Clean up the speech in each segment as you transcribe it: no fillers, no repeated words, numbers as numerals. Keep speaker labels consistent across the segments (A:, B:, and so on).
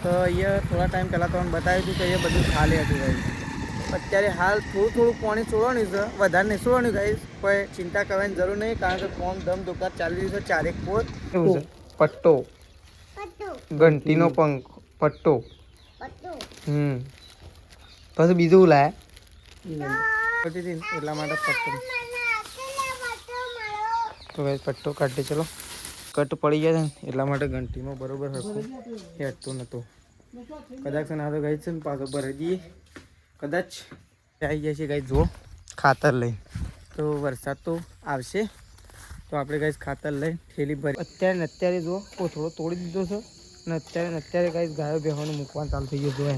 A: તો અહીંયા થોડા ટાઈમ પહેલાં તમને બતાવ્યું હતું કે અહીંયા બધું ખાલી હતું ગાઈસ. અત્યારે હાલ થોડું પાણી છોડવાનું છે, વધારે નહીં છોડવાનું ગાઈસ. કોઈ ચિંતા કરવાની જરૂર નહીં, કારણ કે કોમ ધમ દુકાન ચાલી રહ્યું છે ચારેક પોર. એવું છે પટ્ટો, ઘંટીનો પંખ, પટ્ટો. પછી બીજું લાયા એટલા માટે પટ્ટો. તો ગાઈસ પટ્ટો કાઢી ચલો. કટ પડી ગયા છે ને એટલા માટે ઘંટીમાં બરોબર હરખું હેઠતું નહોતું. કદાચ ના તો ગાઈસ છે ને પાછો ભરી દઈએ. કદાચ આવી જાય છે ગાઈસ. જુઓ ખાતર લઈ, તો વરસાદ તો આવશે તો આપણે ગાઈસ ખાતર લઈ થેલી ભરી અત્યારે ને અત્યારે જુઓ કોથળો તોડી દીધો છે ને અત્યારે ગાઈસ ગાયો બેહવાનું મૂકવાનું ચાલુ થઈ ગયું જોઈએ.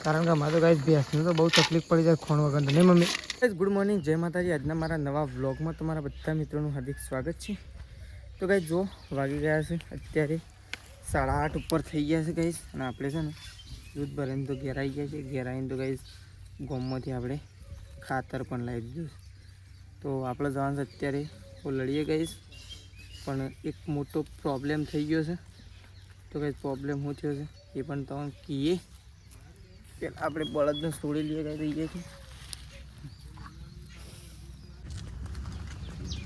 A: કારણ કે અમારે તો ગાઈસ ભેંસને તો બહુ તકલીફ પડી જાય ખોણ વગર. નહીં મમ્મી? ગાઈસ ગુડ મોર્નિંગ, જય માતાજી. આજના મારા નવા વ્લોગમાં તમારા બધા મિત્રોનું હાર્દિક સ્વાગત છે. તો ગાઈસ જો વાગી ગયા છે અત્યારે 8:30 ઉપર થઈ ગયા છે ગાઈસ. અને આપણે છે ને દૂધ ભરીને તો ઘેર આવી ગયા છે. ઘેર આવીને તો ગાઈસ ગોમમાંથી આપણે ખાતર પણ લાવી દીધું છે. તો આપણે જવાનું છે અત્યારે લડીએ ગાઈસ. પણ એક મોટો પ્રોબ્લેમ થઈ ગયો છે. તો ગાઈસ પ્રોબ્લેમ શું થયો છે એ પણ તમને કહીએ. પહેલાં આપણે બળદને છોડી લઈએ ગાઈ દઈએ છીએ.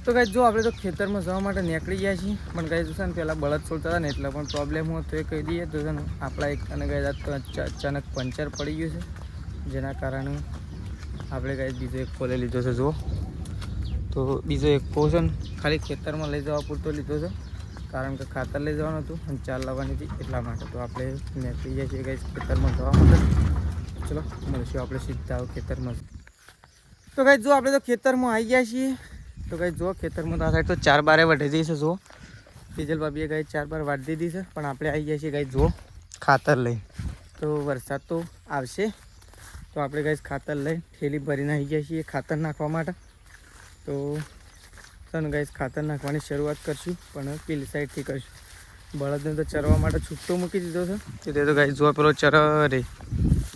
A: તો ગાઈસ જો આપણે તો ખેતરમાં જવા માટે નીકળી ગયા છીએ. પણ ગાઈસ છે ને પહેલાં બળદ છોડતા હતા ને એટલે પણ પ્રોબ્લેમ હોય તો એ કહી દઈએ. તો છે ને આપણા એક અને ગાઈસ અચાનક પંચર પડી ગયું છે, જેના કારણે આપણે ગાઈસ બીજો એક ખોલે લીધો છે. જુઓ તો બીજો એક પોર્શન ખાલી ખેતરમાં લઈ જવા પૂરતો લીધો છે, કારણ કે ખાતર લઈ જવાનું હતું અને ચાર લાવવાની હતી એટલા માટે. તો આપણે નીકળી જઈએ છીએ ગાઈસ ખેતરમાં જવા માટે. ચલો મળીશું આપણે સીધા ખેતરમાં. તો ગાઈસ જો આપણે તો ખેતરમાં આવી ગયા છીએ. તો ગાઈસ જો ખેતરમાં તો આ સાઈડ તો 4 બારે વઢી જઈ છે. જુઓ ડીઝલ બાબીએ ગાઈસ 4 બાર વાઢી દીધી છે. પણ આપણે આવી ગયા છીએ ગાઈસ જુઓ ખાતર લઈ. તો વરસાદ તો આવશે તો આપણે ગાઈસ ખાતર લઈ થેલી ભરીને આવી ગયા છીએ ખાતર નાખવા માટે. તો ચાલો ગાઈસ ખાતર નાખવાની શરૂઆત કરશું, પણ પેલી સાઈડથી કરશું. બળદને તો ચરવા માટે છૂટો મૂકી દીધો છે. તે તો ગાઈસ જો પેલો ચરે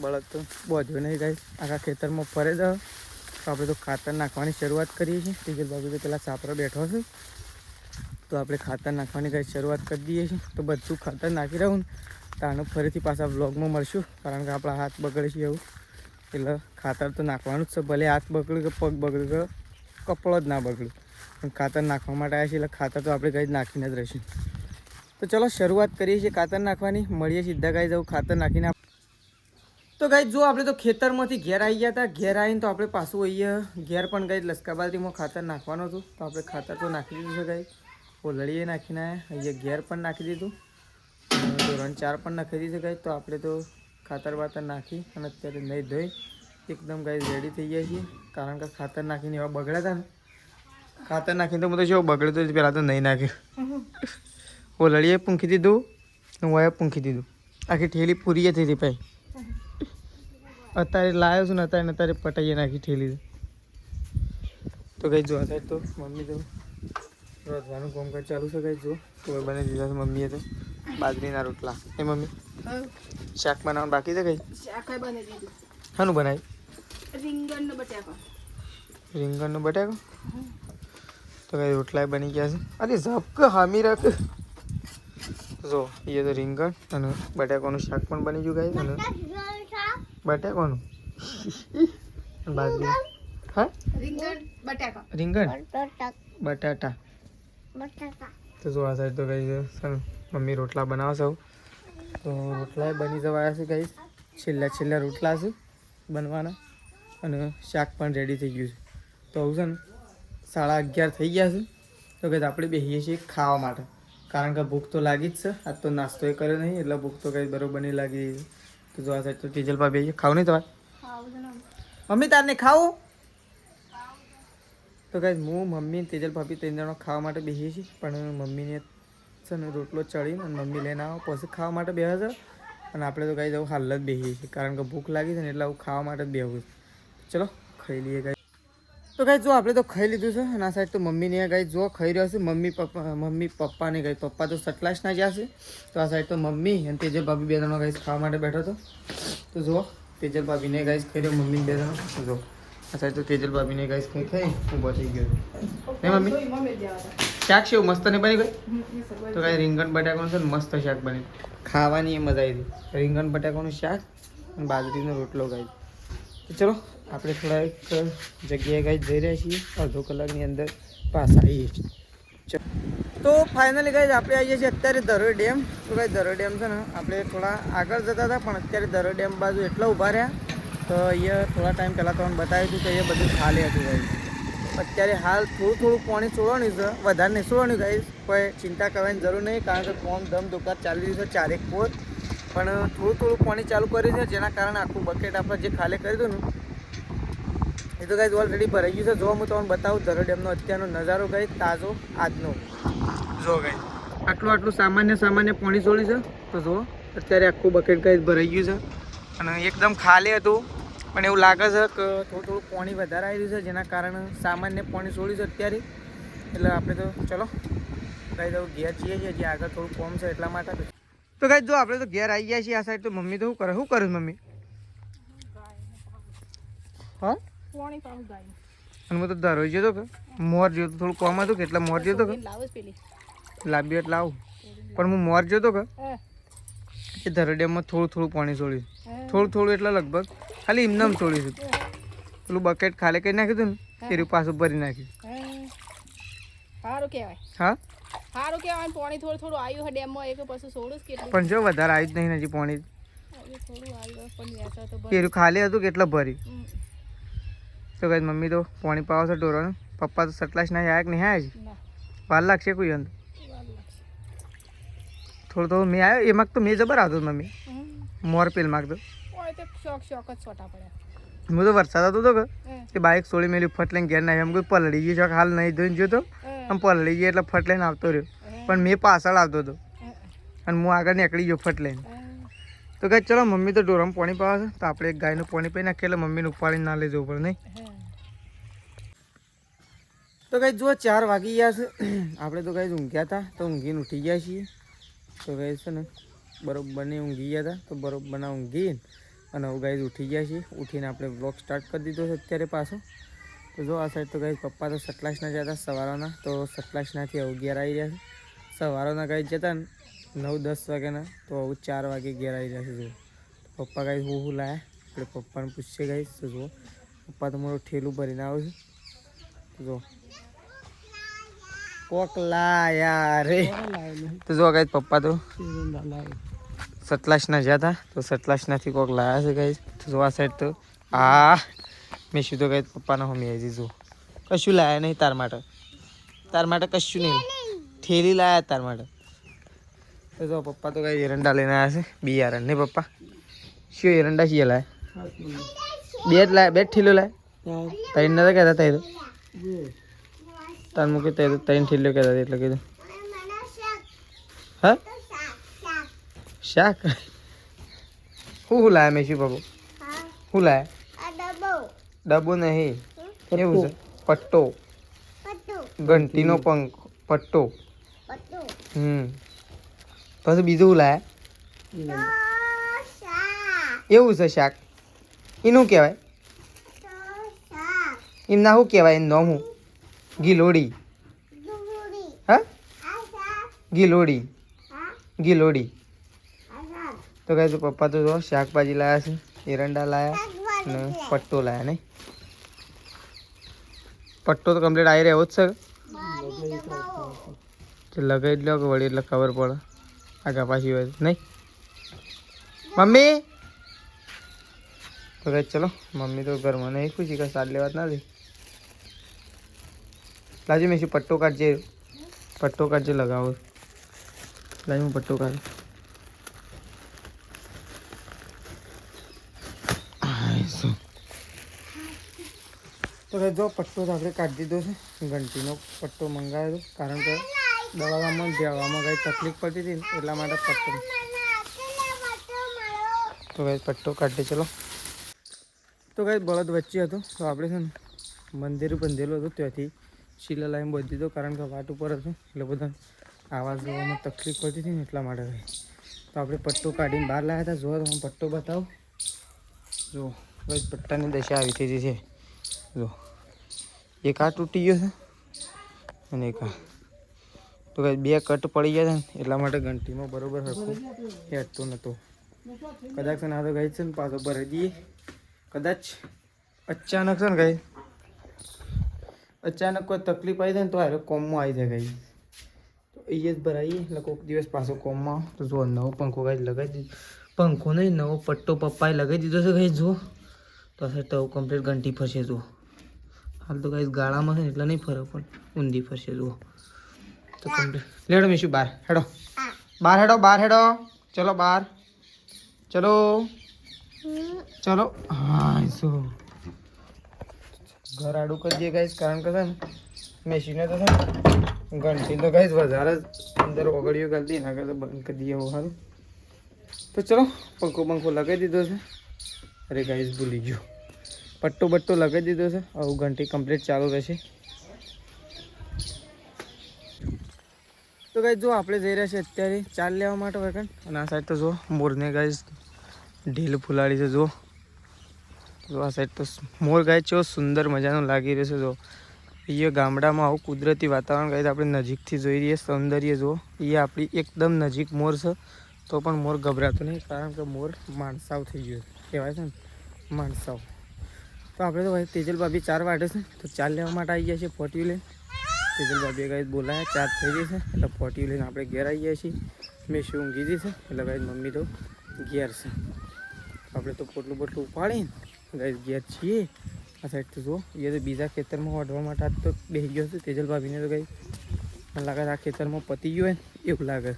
A: બળદ તો બોધ્યો નહીં ગાઈસ, આખા ખેતરમાં ફરે જ. તો આપણે તો ખાતર નાખવાની શરૂઆત કરીએ છીએ. ટીચર બાબુ તો પેલા સાપરો બેઠો છે, તો આપણે ખાતર નાખવાની ગાઈસ શરૂઆત કરી દઈએ છીએ. તો બધું ખાતર નાખી રહ્યું ને તાનું ફરીથી પાછા વ્લોગમાં મળશું, કારણ કે આપણા હાથ બગડે છે એવું. એટલે ખાતર તો નાખવાનું જ છે, ભલે હાથ બગડ્યું કે પગ બગડ્યું કે કપડો જ ના બગડ્યું, પણ ખાતર નાખવા માટે આવ્યા છીએ એટલે ખાતર તો આપણે ગાઈસ નાખીને જ રહીશું. તો ચલો શરૂઆત કરીએ છીએ ખાતર નાખવાની. મળીએ સીધા ગાઈસ જવું ખાતર નાખીને. તો ગાઈસ જો આપણે તો ખેતરમાંથી ઘેર આવી ગયા હતા. ઘેર આવીને તો આપણે પાછું અહીંયા ઘેર પણ ગાઈસ લસકા બાલટીમાં ખાતર નાખવાનું હતું. તો આપણે ખાતર તો નાખી દીધું છે ગાઈસ. ઓલડીએ નાખીને આવ્યા, અહીંયા ઘેર પણ નાખી દીધું, ધોરણ 4 પણ નાખી દીધું ગાઈસ. તો આપણે તો ખાતર બાતર નાખી અને અત્યારે નહીં ધોઈ એકદમ ગાઈસ રેડી થઈ ગયા છીએ, કારણ કે ખાતર નાખીને એવા બગડ્યા હતા ને. ખાતર નાખીને તો હું તો શું બગડ્યો તો પહેલાં તો નહીં નાખ્યું. ઓલડીએ પૂંખી દીધું, હું એ પૂંખી દીધું, આખી ઠેલી પૂરી થઈ હતી ભાઈ. અત્યારે લાવ્યો છું ને અત્યારે પટાઈએ નાખી ઠેલી. તો કઈ જો સાહેબ તો મમ્મી તો રોધવાનું કામકાજ ચાલુ છે. કઈ જો તો બની દીધા છે મમ્મીએ તો બાજરીના રોટલા. એ મમ્મી શાક બનાવવાનું બાકી છે. કઈ શાક બની દીધું. શાનું બનાવ્યું? રીંગણનો બટાકો. રીંગણનો બટાકો. તો કઈ રોટલા બની ગયા છે. અરે ઝપક હામી રાખ. જો એ તો રીંગણ અને બટાકાનું શાક પણ બની ગયું ગાય. અને બટાકાનું બાજરી. હા રીંગણ બટાકા. રીંગણ બટાટા. તો જો આ સાઈડ તો કઈ મમ્મી રોટલા બનાવશે. તો રોટલા બની જવાયા છે ગાઈસ. છેલ્લા રોટલા છે બનવાના, અને શાક પણ રેડી થઈ ગયું છે. તો આવું છે ને 11:30 થઈ ગયા છે. તો કંઈ આપણે બેસીએ છીએ ખાવા માટે, કારણ કે ભૂખ તો લાગી જ છે. આજ તો નાસ્તો એ કર્યો નહીં એટલે ભૂખ તો કંઈ બરોબર નહીં લાગી. તો જો આ સાઈડ તો ટીજલ ભાઈ બેસીએ. ખાવું નહીં તમારે? મમ્મી તારને ખાવું? તો કંઈ હું મમ્મી તેજલ ભાભી 3 જણા ખાવા માટે બેસીએ છીએ. પણ મમ્મીને છે ને રોટલો ચડીને અને મમ્મી લઈને આવો પછી ખાવા માટે બેસે છે. અને આપણે તો કંઈ જવું હાલ જ બેસીએ છીએ, કારણ કે ભૂખ લાગી છે ને એટલે હું ખાવા માટે જ બેહું છું. ચલો ખાઈ લઈએ ગાઈ. તો ગાઈ જો આપણે તો ખાઈ લીધું છે. અને આ સાઈડ તો મમ્મીને ગાઈ જો ખાઈ રહ્યો છે. મમ્મી પપ્પાને ગાઈ પપ્પા તો સટલાસના જ્યાં છે. તો આ સાઈડ તો મમ્મી અને તેજલ ભાભી 2 જણા ગાઈ ખાવા માટે બેઠો હતો. તો જુઓ તેજલ ભાભીને ગાઈ ખાઈ રહ્યો, મમ્મીને 2 જણા. જો આ સાઈડ તો તેજલ ભાભીને ગાઈ ખાઈ ઊભો થઈ ગયો. ને મમ્મી શાક છે મસ્ત નહીં બની ગઈ તો કાંઈ રીંગણ બટાકાનું છે ને મસ્ત શાક બની ખાવાની એ મજા આવી હતી રીંગણ બટાકાનું શાક અને બાજરીનો રોટલો ગાઈ તો ચલો આપણે થોડા એક જગ્યાએ ગાઈ જઈ રહ્યા છીએ અડધો કલાકની અંદર પાછા આવીએ છીએ તો ફાઇનલી ગાઈ આપણે આવીએ છીએ અત્યારે ધરોઈ ડેમ તો ગાઈ ધરોઈ ડેમ છે ને આપણે થોડા આગળ જતા હતા પણ અત્યારે ધરોઈ ડેમ બાજુ એટલા ઊભા રહ્યા તો અહીંયા થોડા ટાઈમ પહેલાં તમને બતાવ્યું હતું કે અહીંયા બધું ખાલી હતું ગાઈ અત્યારે હાલ થોડું પાણી છોડવાનું છે વધારે નહીં છોડવાનું ગાઈ કોઈ ચિંતા કરવાની જરૂર નહીં કારણ કે કોમ ધમ દુકાન ચાલી રહ્યું છે ચારેક પોર પણ થોડું પાણી ચાલુ કર્યું છે જેના કારણે આખું બકેટ આપણે જે ખાલી કરી દઉં ને એ તો ગાઈ ઓલરેડી ભરાઈ ગયું છે જો હું તમને બતાવું ધરોઈ ડેમનો અત્યારનો નજારો ગાઈ તાજો આજનો જો ગાઈ આટલું સામાન્ય પાણી છોડ્યું છે તો જો અત્યારે આખું બકેટ ગાઈ ભરાઈ ગયું છે અને એકદમ ખાલી હતું પણ એવું લાગે છે કે થોડું પાણી વધારે આવી રહ્યું છે જેના કારણે સામાન્ય પાણી છોડ્યું છે અત્યારે એટલે આપણે તો ચલો ગાઈ તો ઘેર જઈએ છીએ હજી આગળ થોડું કોમ છે એટલા માટે તો ગાઈ જો આપણે તો ઘેર આવી ગયા છીએ આ સાઈડ તો મમ્મી તો શું કરે મમ્મી હા અને હું તો ધરોઈ જતો કે મોર જોતો થોડું કોમ હતું કે એટલે મોર જોતો કે લાંબી એટલે આવું પણ હું મોર જોતો કે એ ધરોઈ ડેમમાં થોડું પાણી છોડ્યું થોડું એટલે લગભગ ખાલી એમને છોડ્યું હતું પેલું બકેટ ખાલી કરી નાખ્યું હતું ને તેરું પાછું ભરી નાખ્યું
B: સારું કહેવાય
A: હા
B: સારું કહેવાય પાણી થોડું આવ્યું છે ડેમમાં એક પછી છોડું જ કેટલું
A: પણ જો વધારે આવ્યું જ નહીં હજી પાણી
B: થોડું આવ્યું પણ વેચા તો
A: તેરું ખાલી હતું કેટલા ભરી તો કઈ મમ્મી તો પાણી પાવા છે ઢોરોનું પપ્પા તો સટલાશ ના આયા કે નહીં આયા છે વાર લાગશે કોઈ અંદર થોડું મેં આવ્યો એમાં તો મેં જબર આવતો મમ્મી મોર પેલ માગતો
B: શોખ જ છોટા પડ્યા
A: હું તો વરસાદ હતો તો કે બાઇક છોડી મેલી ફટ લઈને ઘેર નાખ્યો એમ કોઈ પલળી ગઈ ચોક હાલ નહીં ધોઈને જોતો આમ પલળી ગઈ એટલે ફટ લઈને આવતો રહ્યો પણ મેં પાછળ આવતો હતો અને હું આગળ નીકળી ગયો ફટ લઈને તો કહે ચલો મમ્મી તો ઢોરમાં પાણી પાવા છે તો આપણે એક ગાયનું પાણી પી નાખીએ એટલે મમ્મીને ઉપાડીને ના લઈ જવું પડે નહીં તો કઈ જો 4 વાગી ગયા છે આપણે તો કઈ ઊંઘ્યા હતા તો ઊંઘીને ઉઠી ગયા છીએ તો કઈ છે ને બરોબર ને ઊંઘી ગયા હતા તો બરોબર ના ઊંઘીને અને હવે ગાઈઝ ઉઠી ગયા છીએ ઉઠીને આપણે વ્લોગ સ્ટાર્ટ કરી દીધો છે અત્યારે પાછો તો જો આ સાઈડ તો ગાઈઝ પપ્પા તો સટલાસના જતા સવારના તો સટલાસનાથી હવે ઘેર આવી રહ્યા છે સવારના ગાઈઝ જતા ને 9-10 વાગ્યાના તો હવે 4 વાગે ઘેર આવી રહ્યા છે જો પપ્પા ગાઈઝ હું લાયા આપણે પપ્પાને પૂછીએ ગાઈઝ તો જો પપ્પા તો મારું ઠેલું ભરીને આવે છે જો કોક લાયા રે તો જો ગાઈઝ પપ્પા તો સતલાસના જ્યાં હતા તો સતલાસનાથી કોઈક લાયા છે ગાઈઝ તો જો આ સાઈડ તો મેં શું તો ગાઈઝ પપ્પાના હમી આવી દીધું કશું લાયા નહીં તાર માટે કશું નહીં ઠેલી લાયા તાર માટે તો જો પપ્પા તો ગાઈઝ એરંડા લઈને આવ્યા છે બિયારણ નહીં પપ્પા શું એરંડા છીએ લાયા બે જ લાયા બે જ ઠેલો લાયા ત્રણ નતા કહેતા તઈ તો તાર મૂકી તઈ તો ત્રણ ઠેલો કહેતા એટલે કીધું હા શાક હું લાયા મેં શું બાબુ હું લાયા ડબ્બો નહીં એવું છે પટ્ટો ઘંટીનો પંખ પટ્ટો પછી બીજું હું લાયા એવું છે શાક એનું કહેવાય એમના શું કહેવાય એનું નામ હું ગીલોડી હા ગીલોડી તો કહે પપ્પા તો જો શાકભાજી લાયા છે એરંડા લાયા ને પટ્ટો લાયા નહીં પટ્ટો તો કમ્પ્લીટ આવી રહ્યો જ છે લગાવી જ લો કે વળી એટલે ખબર પડે આગા પાછી હોય નહીં મમ્મી તો કહે ચલો મમ્મી તો ઘરમાં નહીં ખુશી કે સાત લેવા જ નથી લાજુ મેં શું પટ્ટો કાઢજે લગાવો લાજુ હું પટ્ટો કાઢું તો જો પટ્ટો તો આપણે કાઢી દીધો છે ઘંટીનો પટ્ટો મંગાવ્યો હતો કારણ કે દવામાં જવામાં કંઈ તકલીફ પડતી હતી એટલા માટે પટ્ટો તો કંઈ પટ્ટો કાઢી ચલો તો કંઈ બળદ વચ્ચે હતો તો આપણે છે ને મંદિર બંધેલું હતું ત્યાંથી શીલા લાઈન બાંધી દીધો કારણ કે વાટ ઉપર હતું એટલે બધા આવાજ જોવામાં તકલીફ પડતી હતી ને એટલા માટે કંઈ તો આપણે પટ્ટો કાઢીને બહાર લાવ્યા હતા જો હું પટ્ટો બતાવું જો ભાઈ પટ્ટાની દશા આવી થઈ છે જો એક આ તૂટી ગયો છે અને એક આ તો કંઈ 2 કટ પડી ગયા છે ને એટલા માટે ઘંટીમાં બરોબર હરખું હેઠતો નહોતો. કદાચ છે ને આ તો ગઈ છે ને પાછો ભરાઈ દઈએ. કદાચ અચાનક છે ને ગઈ અચાનક કોઈ તકલીફ આવી જાય ને તો હારે કોમમાં આવી જાય ગઈ. તો એ જ ભરાઈએ એટલે કોઈક દિવસ પાછો કોમમાં તો જો નવો પંખો ગઈ લગાવી દીધો. પંખો નહીં નવો પટ્ટો પપ્પાએ લગાવી દીધો છે ગઈ જો. તો આ તો કમ્પ્લીટ ઘંટી ફરશે જુઓ. હાલ તો ગઈ ગાળામાં છે ને એટલે નહીં ફરે પણ ઊંધી ફરશે જુઓ. તો કમ્પ્લીટ લેડો મીશું બહાર હેડો બહાર હેડો ચલો બહાર ચલો ચલો. હા શું ઘર આડું કરી દઈએ ગાઈસ કારણ કે છે ને મેશીને તો છે ને ઘંટી તો ગાઈસ વધારે જ અંદર ઓગળીઓ કરતી ના કરતા બંધ કરી દઈએ સારું. તો ચલો પંખો લગાવી દીધો છે. અરે ગાઈસ ભૂલી ગયો પટ્ટો બટ્ટો લગાવી દીધો છે. આવું ઘંટી કમ્પ્લીટ ચાલુ રહેશે. તો ગાઈસ જો આપણે જઈ રહ્યા છીએ અત્યારે ચાલ લેવા માટે વેકન અને આ સાઈડ તો જો મોરને ગાઈસ ઢીલ ફુલાડી છે જો આ સાઈડ તો મોર ગાય છે સુંદર મજાનું લાગી રહ્યું છે જો. અહીંયા ગામડામાં આવું કુદરતી વાતાવરણ ગાય આપણે નજીકથી જોઈ રહીએ સૌંદર્ય જો. એ આપણી એકદમ નજીક મોર છે તો પણ મોર ગભરાતો નહીં કારણ કે મોર માણસાવ થઈ ગયો કહેવાય છે ને માણસાવ. તો આપણે તો ભાઈ તેજલ ભાભી 4 વાગે છે તો ચાલ લેવા માટે આવી ગયા છીએ ફોટીઓ લઈને. તેજલ ભાભીએ ગાય બોલાયા 4 થઈ ગઈ છે એટલે ફોટીઓ લઈને આપણે ઘેર આવી ગયા છીએ. મેં શું ઊંઘી હતી છે એટલે ભાઈ મમ્મી તો ઘેર છે. આપણે તો પોટલું બોટલું ઉપાડીને ગાય ઘેર છીએ. આ સાઈડ તો જો એ તો બીજા ખેતરમાં વાઢવા માટે આજ તો બેસી ગયો છે તેજલ ભાભીને તો ગાય મને લાગે આ ખેતરમાં પતી ગયું હોય ને એવું લાગે.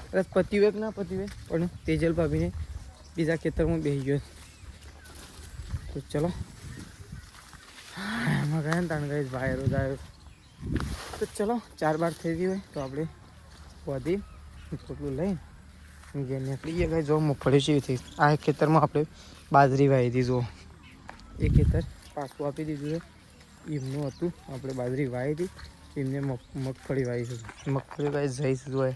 A: કદાચ પતી હોય કે ના પતી હોય પણ તેજલ ભાભીને બીજા ખેતરમાં બેસી ગયો. તો ચલો એમાં ગયા ને તાણ ગાય વાયરો જ આવ્યો. તો ચલો 4 બાર થઈ ગઈ હોય તો આપણે વધી પોટલું લઈને ઘેર નીકળી ગયા. ગાય જો મગફળી જેવી થઈ. આ ખેતરમાં આપણે બાજરી વાવી હતી જો. એ ખેતર પાછું આપી દીધું છે એમનું હતું આપણે બાજરી વાવી હતી એમને મગફળી વાવી છે. મગફળી વાવી જઈશ જોઈએ.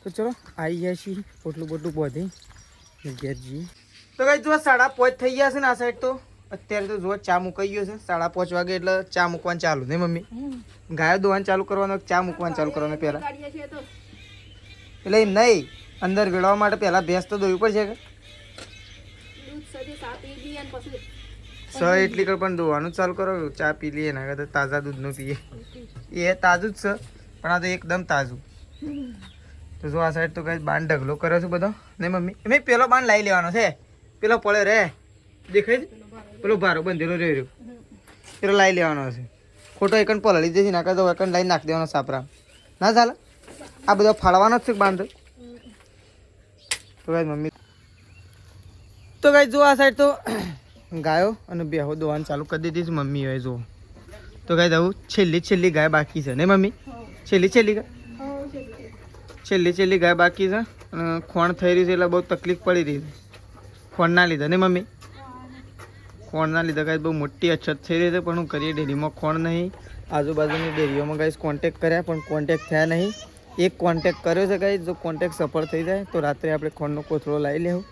A: તો ચલો આવી ગયા છીએ પોટલું બોટલું બોધી ઘેર જઈએ. તો કઈ જો 5:30 થઈ ગયા છે ને આ સાઈડ તો અત્યારે તો જો ચા મુકાઈ ગયો છે 5:30 વાગે એટલે ચા મૂકવાનું ચાલુ નહીં મમ્મી. ગાયો દોવાનું ચાલુ કરવાનો ચા મૂકવાનું ચાલુ કરવાનું પહેલાં એટલે એમ નહીં અંદર વેળવા માટે પહેલાં ભેંસ તો દોવી પડશે કે 6 એટલી કર પણ દોવાનું ચાલુ કરો ચા પી લઈએ એના કરતાં તાજા દૂધનું પીએ. એ તાજું જ છે પણ આ તો એકદમ તાજું. તો જો આ સાઈડ તો કઈ બાંધ ઢગલો કર્યો છે બધો નહીં મમ્મી. એમ પેલો બાંધ લાવી લેવાનો છે પેલો પડે રે દેખાય છે પેલો ભારો બંધેલો રહ્યો પેલો લાવી લેવાનો હશે. ખોટો એકન પલળી જશે ના કરતો એકન લાવી નાખી દેવાનો સાપરા ના ચાલે. આ બધો ફાળવાનો જ છે બાંધ. તો ગાય મમ્મી તો ગાય જો આ સાઈડ તો ગાયો અને બેહો દોવાનું ચાલુ કરી દીધી છે મમ્મી હવે જો. તો ગાય જવું છેલ્લી ગાય બાકી છે ને મમ્મી. છેલ્લી ગાય બાકી છે અને ખોણ થઈ રહ્યું છે એટલે બહુ તકલીફ પડી રહી છે ખોણના લીધે ને મમ્મી. ખોણના લીધે ગાય બહુ મોટી અછત થઈ રહી છે પણ હું કરીએ ડેરીમાં ખોણ નહીં. આજુબાજુની ડેરીઓમાં ગાય કોન્ટેક્ટ કર્યા પણ કોન્ટેક્ટ થયા નહીં. એક કોન્ટેક્ટ કર્યો છે ગાય જો કોન્ટેક્ટ સફળ થઈ જાય તો રાત્રે આપણે ખોણનો કોથળો લાવી લેવું.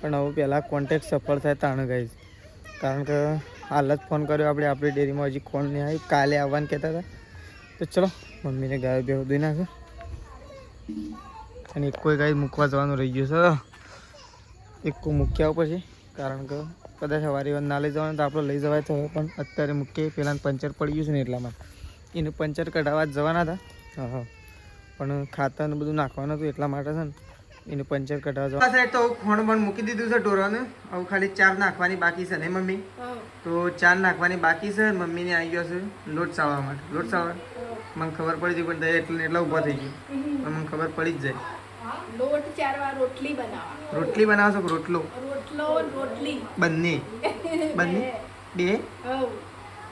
A: પણ હવે પહેલાં કોન્ટેક્ટ સફળ થાય તાણ ગાય કારણ કે હાલ જ ફોન કર્યો આપણી ડેરીમાં હજી ખોણ નહીં આવી કાલે આવવાનું કહેતા હતા. તો ચલો મમ્મીને ગાયો બેહો દઈ નાખે અને એક કોઈ ગાય મૂકવા જવાનું રહી ગયું છે. એક મૂક્યા ઉપર છે કારણ કે કદાચ સવારે ના લઈ જવાનું તો આપણે લઈ જવાય તો પણ અત્યારે મૂકીએ પહેલાં પંચર પડી ગયું છે ને એટલા માટે એને પંચર કઢાવવા જ જવાના હતા. હા પણ ખાતર ને બધું નાખવાનું હતું એટલા માટે છે ને એને પંચર કઢાવવા જવા. આ સાઈડ તો ખોણ પણ મૂકી દીધું છે ઢોરાને. હવે ખાલી 4 નાખવાની બાકી છે ને મમ્મી. તો 4 નાખવાની બાકી છે. મમ્મીને આવી ગયો છે લોટ ચાવવા માટે. લોટ ચાવવા મને ખબર પડી ગઈ પણ એટલા ઊભા થઈ ગયું મને ખબર પડી જ જાય.
B: લોટ ચારવા રોટલી બનાવવા.
A: રોટલી બનાવશો કે રોટલો
B: રોટલી
A: બંને બે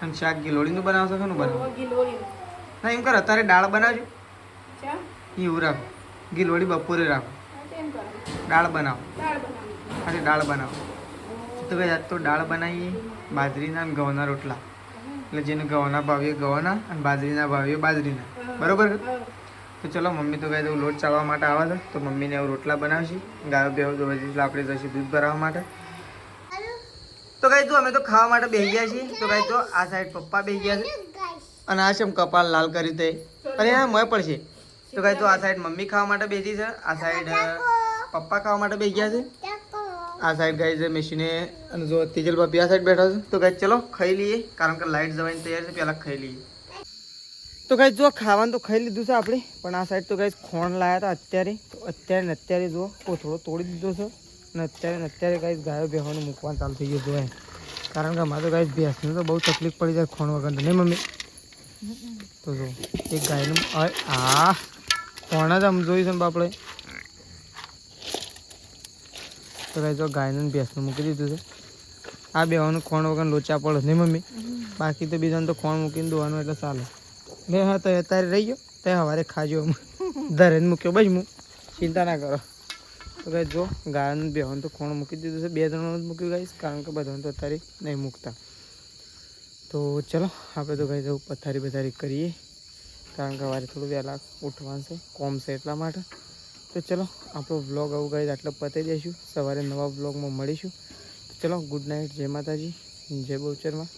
A: અને શાક ગિલોળીનું બનાવશો કે બનાવો ના એમ કર અત્યારે દાળ બનાવજો એવું રાખો ગિલોળી બપોરે રાખો દાળ બનાવો. અરે દાળ બનાવો તો ભાઈ આજ તો દાળ બનાવીએ બાજરીના અને ઘઉંના રોટલા. એટલે જેને ઘઉંના ભાવીએ ઘઉંના અને બાજરીના ભાવીએ બાજરીના બરોબર. તો ચલો મમ્મી તો ગાય લોટ ચાળવા માટે આવે છે તો મમ્મીને હવે રોટલા બનાવશે. ગાયો બેહો તો એટલે આપણે જઈશું દૂધ ભરાવવા માટે. તો ગાય જો અમે તો ખાવા માટે બેસી ગયા છીએ. તો ગાય જો આ સાઈડ પપ્પા બેસી ગયા છે અને આ છે કપાળ લાલ કરી દે અને આ મોય પડશે તો ગાઈસ જો આ સાઈડ મમ્મી ખાવા માટે બેસી છે, આ સાઈડ પપ્પા ખાવા માટે બેસી ગયા છે, આ સાઈડ ગાઈસ મેશીને અને જો તેજલ બાપી આ સાઈડ બેઠા છે. તો ગાઈસ ચલો ખાઈ લઈએ કારણ કે લાઈટ જવાની તૈયાર છે, પહેલાં ખાઈ લઈએ. તો ગાઈસ જો ખાવાનું તો ખાઈ લીધું છે આપણે, પણ આ સાઈડ તો ગાઈસ ખોણ લાવ્યા હતા અત્યારે ને અત્યારે જો થોડો તોડી દીધો છે અને અત્યારે ગાઈસ ગાયો બેહવાનું મૂકવાનું ચાલુ થઈ ગયું છે. કારણ કે અમારે તો ગાઈસ ભેંસને તો બહુ તકલીફ પડી જાય ખોણ વગર તો નહીં મમ્મી. તો જો એક ગાયનું આ ખોણ જ આમ જોઈશું ને બાપડે. તો ગાઈસ જો ગાયનું ભેંસનું મૂકી દીધું છે. આ બેવાનું ખોણ વગર લોચા પડે નહીં મમ્મી, બાકી તો બીજાને તો ખોણ મૂકીને દોવાનું એટલે ચાલે. મેં હા તો અત્યારે રહી ગયો તે સવારે ખાજો ધરે મૂક્યો બસ હું ચિંતા ના કરો. તો ગાઈસ જો ગાયનું બેવાનું તો ખોણ મૂકી દીધું છે, 2-3 જ મૂક્યું ગાઈસ કારણ કે બધાને તો અત્યારે નહીં મૂકતા. તો ચલો આપણે તો ગાઈસ જવું પથારી કરીએ કારણ કે સવારે થોડું વહેલા ઉઠવાનું છે, કોમ છે એટલા માટે. તો ચલો આપણો વ્લોગ આવું ગાઈસ આટલો પતાવી દઈશું, સવારે નવા વ્લોગમાં મળીશું. ચલો ગુડ નાઇટ, જય માતાજી, જય બહુચરમાં.